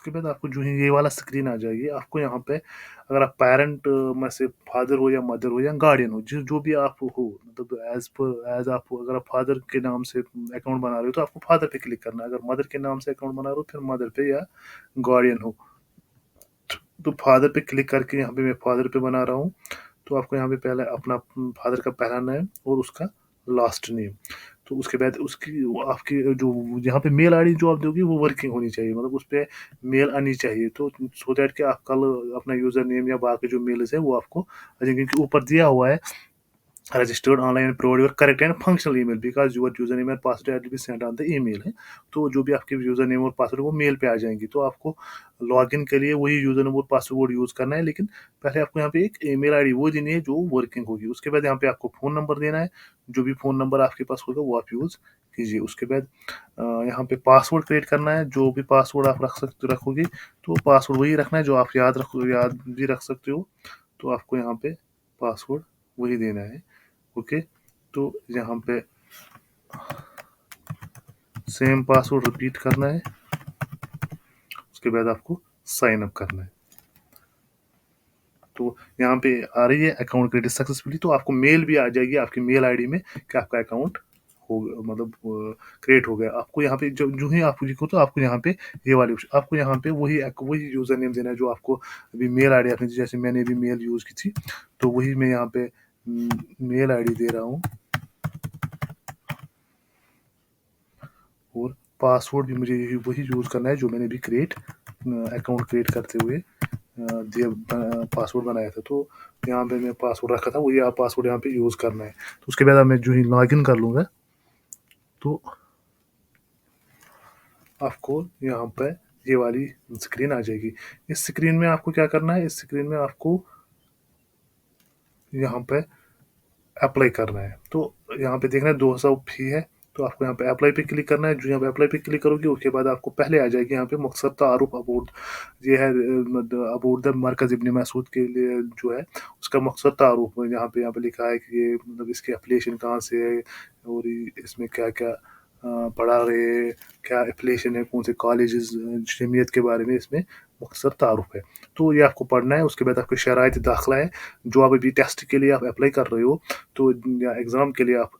उसके बाद आपको जो है ये वाला स्क्रीन आ जाएगी। आपको यहाँ पे अगर आप पैरेंट में से फादर हो या मदर हो या गार्डियन हो, जो भी आप हो, मतलब एज़ आप अगर आप फादर के नाम से अकाउंट बना रहे हो, तो आपको फादर पे क्लिक करना है। अगर मदर के नाम से अकाउंट बना रहे हो, फिर मदर पे या गार्डियन हो। तो फादर पे क्लिक करके यहाँ पे मैं फादर पे बना रहा हूँ। तो आपको यहाँ पे पहले अपना फादर का पहला नेम और उसका लास्ट नेम। तो उसके बाद उसकी वो आपकी जो यहाँ पे मेल आईडी जो आप दोगे वो वर्किंग होनी चाहिए, मतलब उस पे मेल आनी चाहिए, तो सो दैट कि आप कल अपना यूज़र नेम या बाकी जो मेल्स है वो आपको आ जाएँगे, क्योंकि ऊपर दिया हुआ है registered online and provide your correct and functional email because your username and password will be sent on the email है। तो जो भी आपके यूज़र नेम और पासवर्ड वो मेल पे आ जाएँगी। तो आपको लॉगिन के लिए वही यूज़र नेम और पासवर्ड यूज़ करना है, लेकिन पहले आपको यहाँ पे एक ईमेल आईडी वो देनी है जो वर्किंग होगी। उसके बाद यहाँ पे आपको फ़ोन नंबर देना है, जो भी फ़ोन नंबर आपके पास होगा वो आप यूज़ कीजिए। उसके बाद यहाँ पे पासवर्ड क्रिएट करना है, जो भी पासवर्ड आप रखोगे, तो पासवर्ड वही रखना है जो आप याद भी रख सकते हो। तो आपको यहाँ पे पासवर्ड वही देना है। ओके, तो यहाँ पे सेम पासवर्ड रिपीट करना है। उसके बाद आपको साइन अप करना है। तो यहाँ पे आ रही है अकाउंट क्रिएटेड सक्सेसफुली, तो आपको मेल भी आ जाएगी आपकी मेल आईडी में कि आपका अकाउंट हो मतलब क्रिएट हो गया। आपको यहाँ पे जो ही आप लिखो, तो आपको यहाँ पे ये वाले आपको यहाँ पे वही यूज़र नेम देना है जो आपको अभी मेल आईडी आपने, जैसे मैंने भी मेल यूज़ की थी, तो वही मैं यहाँ पे मेल आईडी दे रहा हूँ। और पासवर्ड भी मुझे वही यूज़ करना है जो मैंने भी अकाउंट क्रिएट करते हुए पासवर्ड बनाया था। तो यहाँ पे मैं पासवर्ड रखा था, वही आप पासवर्ड यहाँ पे यूज़ करना है। तो उसके बाद मैं जो ही लॉगिन कर लूँगा, तो आपको यहाँ पे ये वाली स्क्रीन आ जाएगी। इस स्क्रीन में आपको क्या करना है, इस स्क्रीन में आपको यहाँ पे अप्लाई करना है। तो यहाँ पे देखना है 200 फी है, तो आपको यहाँ पे अप्लाई पे क्लिक करना है। जो यहाँ पे अप्लाई पे क्लिक करोगे, उसके बाद आपको पहले आ जाएगी यहाँ पे मकसद तारुफ अबाउट, ये है अबाउट द मरकज़ इब्न मसूद के लिए जो है उसका मकसद तारुफ, यहाँ पे लिखा है कि ये मतलब इसकी एफिलिएशन कहाँ से है और इसमें क्या क्या पढ़ा रहे हैं, क्या एफिलिएशन है, कौन से कॉलेजेस, जमीयत के बारे में इसमें मुख्तसर तारुफ है। तो ये आपको पढ़ना है। उसके बाद आपको शराइत दाखिला है, जो आप अभी टेस्ट के लिए आप अप्लाई कर रहे हो, तो या एग्ज़ाम के लिए आप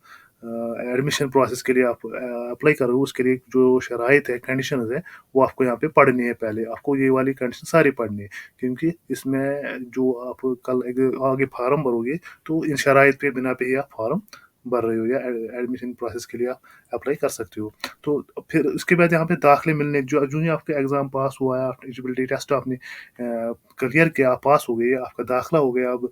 एडमिशन प्रोसेस के लिए आप अप्लाई कर रहे हो, उसके लिए जो शराइत है, कंडीशंस है, वो आपको यहाँ पे पढ़नी है। पहले आपको ये वाली कंडीशन सारी पढ़नी है, क्योंकि इसमें जो आप कल आगे फार्म भरोगे, तो इन शराइत पे बिना पे ही आप फार्म भर रहे हो या एडमिशन प्रोसेस के लिए आप अप्लाई कर सकते हो। तो फिर उसके बाद यहाँ पे दाखिले मिलने, जो ही आपका एग्ज़ाम पास हुआ है, एलिजिबिलिटी टेस्ट आपने क्लियर किया, आप पास हो गए, आपका दाखिला हो गया अब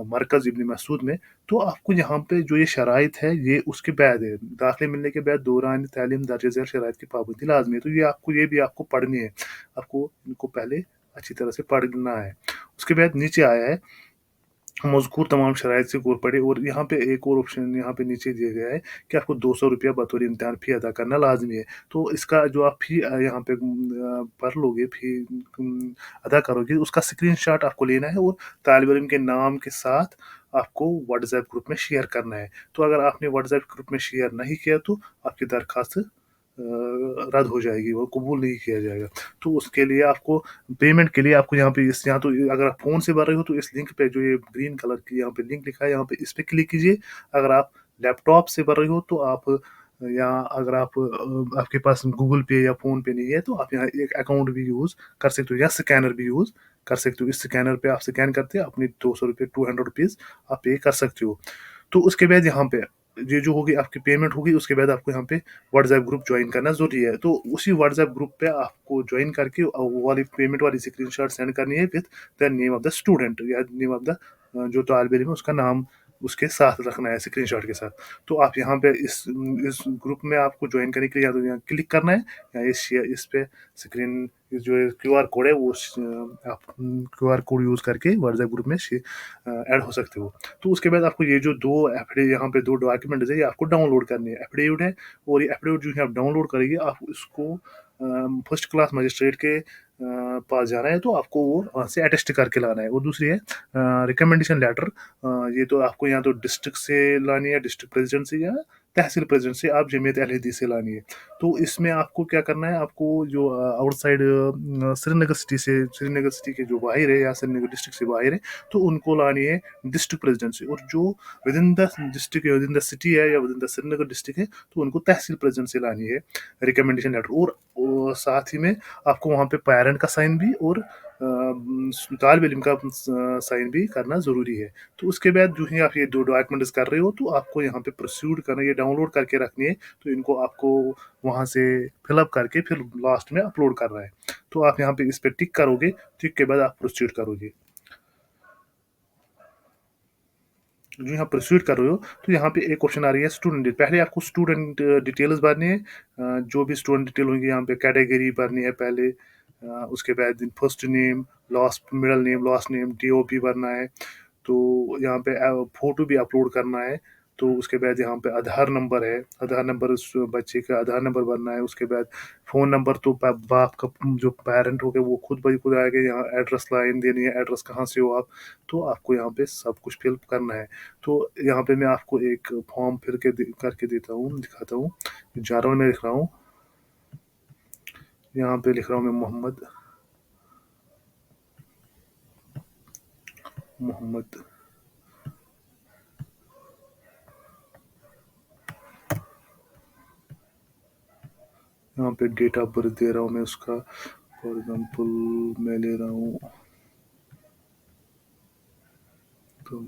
मरकज़ इब्न मसूद में, तो आपको यहाँ पे जो ये शराइत है, ये उसके बाद है। दाखिले मिलने के बाद दौरान तालीम दर्ज झैल शराइत की पाबंदी लाज़मी है। तो ये भी आपको पढ़नी है। आपको इनको पहले अच्छी तरह से पढ़ना है। उसके बाद नीचे आया है मज़कूर तमाम शराइत से गौर पड़े, और यहाँ पे एक और ऑप्शन यहाँ पे नीचे दिया गया है कि आपको ₹200 बतौर इम्तिहान फ़ी अदा करना लाज़मी है। तो इसका जो आप फ़ी यहाँ पे भर लोगे, फ़ी अदा करोगे, उसका स्क्रीनशॉट आपको लेना है और तालिब इल्म के नाम के साथ आपको व्हाट्सएप ग्रुप में शेयर करना है। तो अगर आपने व्हाट्सएप ग्रुप में शेयर नहीं किया, तो आपकी दरख्वास्त रद्द हो जाएगी, वो कबूल नहीं किया जाएगा। तो उसके लिए आपको पेमेंट के लिए आपको यहाँ तो अगर आप फ़ोन से भर रहे हो, तो इस लिंक पे जो ये ग्रीन कलर की यहाँ पे लिंक लिखा है, यहाँ पे इस पे क्लिक कीजिए। अगर आप लैपटॉप से भर रहे हो, तो आप या अगर आप आपके पास गूगल पे या फ़ोन पे नहीं है, तो आप यहाँ एक अकाउंट भी यूज़ कर सकते हो या स्कैनर भी यूज़ कर सकते हो। इस स्कैनर पे आप स्कैन करते हैं, अपने ₹200 ₹200 आप पे कर सकते हो। तो उसके बाद यहाँ पे ये जो होगी आपकी पेमेंट होगी, उसके बाद आपको यहाँ पे व्हाट्सएप ग्रुप जॉइन करना ज़रूरी है। तो उसी व्हाट्सएप ग्रुप पे आपको जॉइन करके वो वाली पेमेंट वाली स्क्रीनशॉट सेंड करनी है with the name of the student या नेम ऑफ द जो तालिब इल्म है उसका नाम उसके साथ रखना है स्क्रीनशॉट के साथ। तो आप यहाँ पे इस ग्रुप में आपको जॉइन करने के लिए या तो यहाँ क्लिक करना है, या इस पे स्क्रीन जो क्यूआर कोड है वो आप क्यूआर कोड यूज़ करके व्हाट्सएप ग्रुप में ऐड हो सकते हो। तो उसके बाद आपको ये जो 2 यहाँ पे 2 डॉक्यूमेंट्स है, ये आपको डाउनलोड करने हैं। एफ़िडेविट है, और ये एफ़िडेविट जो है आप डाउनलोड करेंगे, आप इसको फर्स्ट क्लास मजिस्ट्रेट के पास जाना है, तो आपको वो वहाँ से अटेस्ट करके लाना है। और दूसरी है रिकमेंडेशन लेटर। ये तो आपको या तो डिस्ट्रिक्ट से लानी है, डिस्ट्रिक्ट प्रेज़िडेंट से, या तहसील प्रेज़िडेंट से, आप जमीयत अहल-हदीस से लानी है। तो इसमें आपको क्या करना है, आपको जो आउटसाइड श्रीनगर सिटी के जो बाहर है या श्रीनगर डिस्ट्रिक्ट से बाहर है, तो उनको लानी है डिस्ट्रिक्ट प्रेज़िडेंट से। और जो विदिन द डिस्ट्रिक्ट या विदिन द सिटी है या विदिन द श्रीनगर डिस्ट्रिक्ट है, तो उनको तहसील प्रेज़िडेंट से लानी है रिकमेंडेशन लेटर। और साथ ही में आपको वहाँ पे पेरेंट का साइन भी और तालिब इल्म का साइन भी करना ज़रूरी है। तो उसके बाद जो ही आप ये 2 डॉक्यूमेंट्स कर रहे हो, तो आपको यहाँ पे प्रोसीड करना, ये डाउनलोड करके रखनी है। तो इनको आपको वहाँ से फिल अप करके फिर लास्ट में अपलोड करना है। तो आप यहाँ पे इस पे टिक करोगे, टिक के बाद आप प्रोसीड करोगे। जो यहाँ प्रोसीड कर रहे हो, तो यहाँ पे एक क्वेश्चन आ रही है स्टूडेंट। पहले आपको स्टूडेंट डिटेल्स भरनी है। जो भी स्टूडेंट डिटेल होंगी यहाँ पे कैटेगरी भरनी है पहले। उसके बाद first name, last middle name, last name, DOP भरना है। तो यहाँ पे फ़ोटो भी अपलोड करना है। तो उसके बाद यहाँ पे आधार नंबर है, आधार नंबर उस बच्चे का आधार नंबर भरना है। उसके बाद फ़ोन नंबर तो बाप का जो पेरेंट हो गए वो खुद ब खुद आएगा। यहाँ एड्रेस लाइन देनी है, एड्रेस कहाँ से हो आप, तो आपको यहाँ पे सब कुछ फिल करना है। तो यहाँ पे मैं आपको एक फॉर्म फिर के करके देता हूँ, दिखाता हूँ। जानवर में लिख रहा हूँ, यहाँ पे लिख रहा हूँ मैं मोहम्मद, मोहम्मद। यहाँ पे डेट ऑफ बर्थ दे रहा हूँ मैं उसका। फॉर एग्जांपल मैं ले रहा हूँ, तो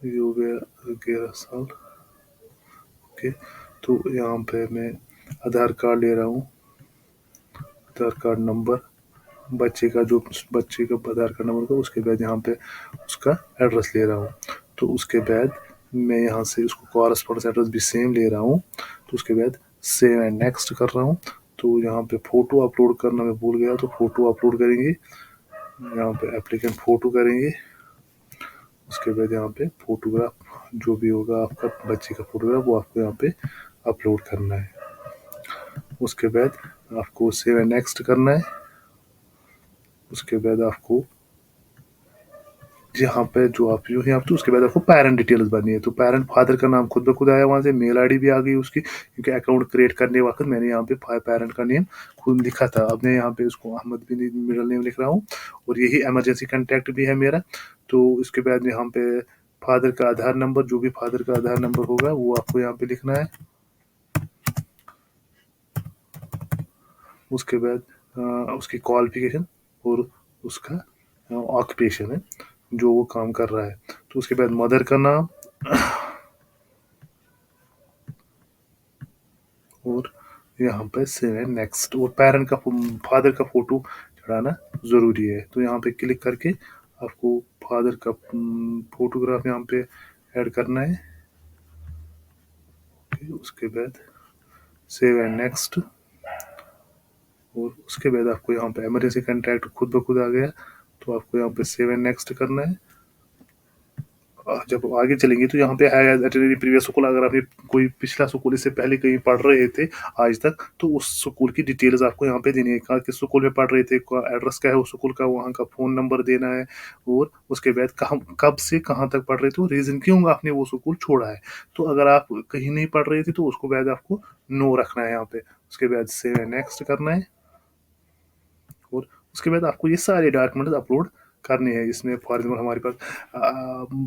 ये हो गया 11 साल। ओके। तो यहाँ पे मैं आधार कार्ड ले रहा हूँ, आधार कार्ड नंबर, बच्चे का जो बच्चे का आधार कार्ड नंबर का। उसके बाद यहाँ पे उसका एड्रेस ले रहा हूँ। तो उसके बाद मैं यहाँ से उसको कॉरेस्पॉन्डेंस एड्रेस भी सेम ले रहा हूँ। तो उसके बाद सेव एंड नेक्स्ट कर रहा हूँ। तो यहाँ पे फ़ोटो अपलोड करना मैं भूल गया, तो फ़ोटो अपलोड करेंगे। यहाँ पे एप्लीकेंट फ़ोटो करेंगे। उसके बाद यहाँ पे फ़ोटोग्राफ जो भी होगा आपका बच्चे का फ़ोटोग्राफ, वो आपको यहाँ पे अपलोड करना है। उसके बाद आपको सेव एंड नेक्स्ट करना है। उसके बाद आपको यहाँ पे जो आप यूँ ही आप, तो उसके बाद आपको पेरेंट डिटेल्स भरनी है। तो पेरेंट फादर का नाम खुद ब खुद आया वहाँ से, मेल आईडी भी आ गई उसकी, क्योंकि अकाउंट क्रिएट करने वक़्त मैंने यहाँ पे पेरेंट का नेम खुद लिखा था। अब मैं यहाँ पे उसको अहमद बिन मिडल नेम लिख रहा हूँ, और यही इमरजेंसी कॉन्टैक्ट भी है मेरा। तो इसके बाद यहाँ पे फादर का आधार नंबर, जो भी फादर का आधार नंबर होगा वो आपको यहाँ पे लिखना है। उसके बाद उसकी क्वालिफ़िकेशन और उसका ऑक्यूपेशन है, जो वो काम कर रहा है। तो उसके बाद मदर का नाम और यहाँ पे सेव एंड नेक्स्ट, और पेरेंट का फादर का फ़ोटो चढ़ाना ज़रूरी है। तो यहाँ पे क्लिक करके आपको फादर का फ़ोटोग्राफ यहाँ पे ऐड करना है। उसके बाद सेव एंड नेक्स्ट, और उसके बाद आपको यहाँ पे इमरजेंसी कॉन्टैक्ट खुद ब खुद आ गया। तो आपको यहाँ पे सेव एंड नेक्स्ट करना है। जब आगे चलेंगे तो यहाँ पे है प्रीवियस स्कूल। अगर आपने कोई पिछला स्कूल इससे पहले कहीं पढ़ रहे थे आज तक, तो उस स्कूल की डिटेल्स आपको यहाँ पे देनी है। कहाँ किस स्कूल में पढ़ रहे थे, एड्रेस क्या है उस स्कूल का, वहाँ का फ़ोन नंबर देना है। और उसके बाद कहाँ कब से कहाँ तक पढ़ रहे थे, रीज़न क्यों आपने वो स्कूल छोड़ा है। तो अगर आप कहीं नहीं पढ़ रहे थे, तो उसको बाद आपको नो रखना है यहाँ पे। उसके बाद सेव एंड नेक्स्ट करना है। और उसके बाद आपको ये सारे डॉक्यूमेंट्स अपलोड करने हैं। इसमें फॉर एग्जाम्पल हमारे पास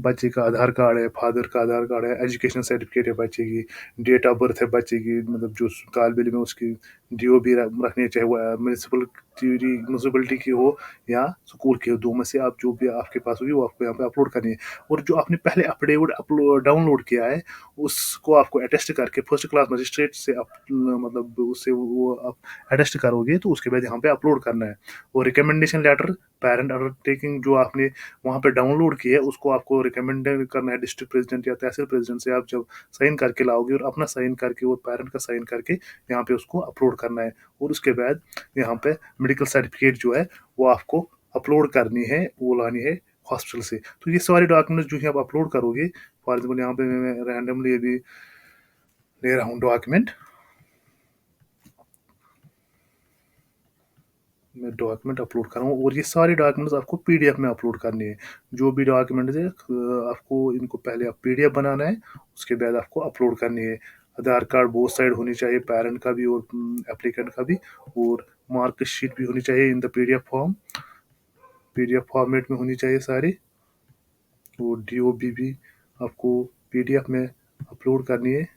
बच्चे का आधार कार्ड है, फादर का आधार कार्ड है, एजुकेशन सर्टिफिकेट है बच्चे की, डेट ऑफ बर्थ है बच्चे की, मतलब जो तालिब इल्म है उसकी डीओ भी रखनी है, चाहे वो म्यूनसिपलिटी की हो या स्कूल की हो। दो में से आप जो भी आपके पास होगी वो आपको यहाँ पे अपलोड करनी है। और जो आपने पहले अपडेट अपलोड डाउनलोड किया है, उसको आपको अटेस्ट करके फर्स्ट क्लास मजिस्ट्रेट से मतलब उससे वो आप अटेस्ट करोगे, तो उसके बाद यहाँ पे अपलोड करना है। और रिकमेंडेशन लेटर, पेरेंट अंडरटेकिंग जो आपने वहाँ पे डाउनलोड की है, उसको आपको रिकमेंड करना है डिस्ट्रिक्ट प्रेसिडेंट या तहसील प्रेसिडेंट से। आप जब साइन करके लाओगे, और अपना साइन करके और पेरेंट का साइन करके यहाँ पे उसको अपलोड करना है। और उसके बाद यहाँ पे मेडिकल सर्टिफिकेट जो है वो आपको अपलोड करनी है, वो लानी है हॉस्पिटल से। तो ये सारे डॉक्यूमेंट्स जो है आप अपलोड करोगे। फॉर एग्जाम्पल यहाँ पे मैं रैंडमली अभी ले रहा हूँ डॉक्यूमेंट। मैं डॉक्यूमेंट अपलोड कर रहा हूँ और ये सारे डॉक्यूमेंट्स आपको पीडीएफ में अपलोड करने हैं। जो भी डॉक्यूमेंट्स है आपको इनको पहले आप पीडीएफ बनाना है, उसके बाद आपको अपलोड करनी है। आधार कार्ड बोथ साइड होनी चाहिए, पेरेंट का भी और एप्लीकेंट का भी, और मार्कशीट भी होनी चाहिए in the PDF form, PDF format में होनी चाहिए सारी, और डीओबी भी आपको पीडीएफ में अपलोड करनी है।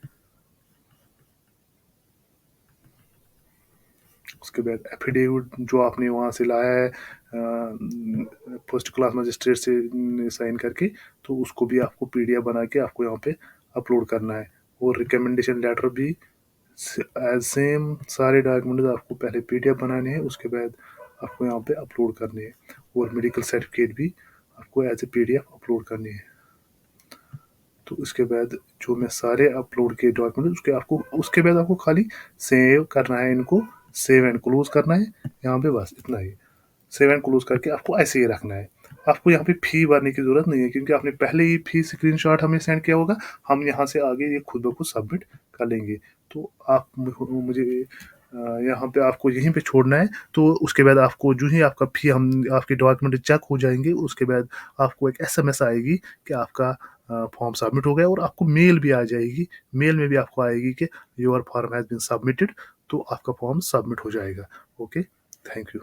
उसके बाद एफिडेविट जो आपने वहाँ से लाया है फर्स्ट क्लास मजिस्ट्रेट से साइन करके, तो उसको भी आपको पीडीएफ बना के आपको यहाँ पे अपलोड करना है। और रिकमेंडेशन लेटर भी एज सेम सारे डॉक्यूमेंट्स आपको पहले पीडीएफ बनाने हैं, उसके बाद आपको यहाँ पे अपलोड करने हैं। और मेडिकल सर्टिफिकेट भी आपको एज ए पीडीएफ अपलोड करनी है। तो उसके बाद जो मैं सारे अपलोड किए डॉक्यूमेंट उसके बाद आपको खाली सेव करना है इनको, सेव एंड क्लोज करना है यहाँ पे, बस इतना ही। सेव एंड क्लोज करके आपको ऐसे ही रखना है। आपको यहाँ पे फी भरने की जरूरत नहीं है, क्योंकि आपने पहले ही फी स्क्रीनशॉट हमें सेंड किया होगा। हम यहाँ से आगे ये खुद ब खुद सबमिट कर लेंगे। तो आप मुझे यहाँ पे आपको यहीं पे छोड़ना है। तो उसके बाद आपको जो ही आपका फी हम आपके डॉक्यूमेंट चेक हो जाएंगे, उसके बाद आपको एक एसएमएस आएगी कि आपका फॉर्म सबमिट हो गया, और आपको मेल भी आ जाएगी। मेल में भी आपको आएगी कि your form has been submitted, तो आपका फॉर्म सबमिट हो जाएगा। Okay, thank you.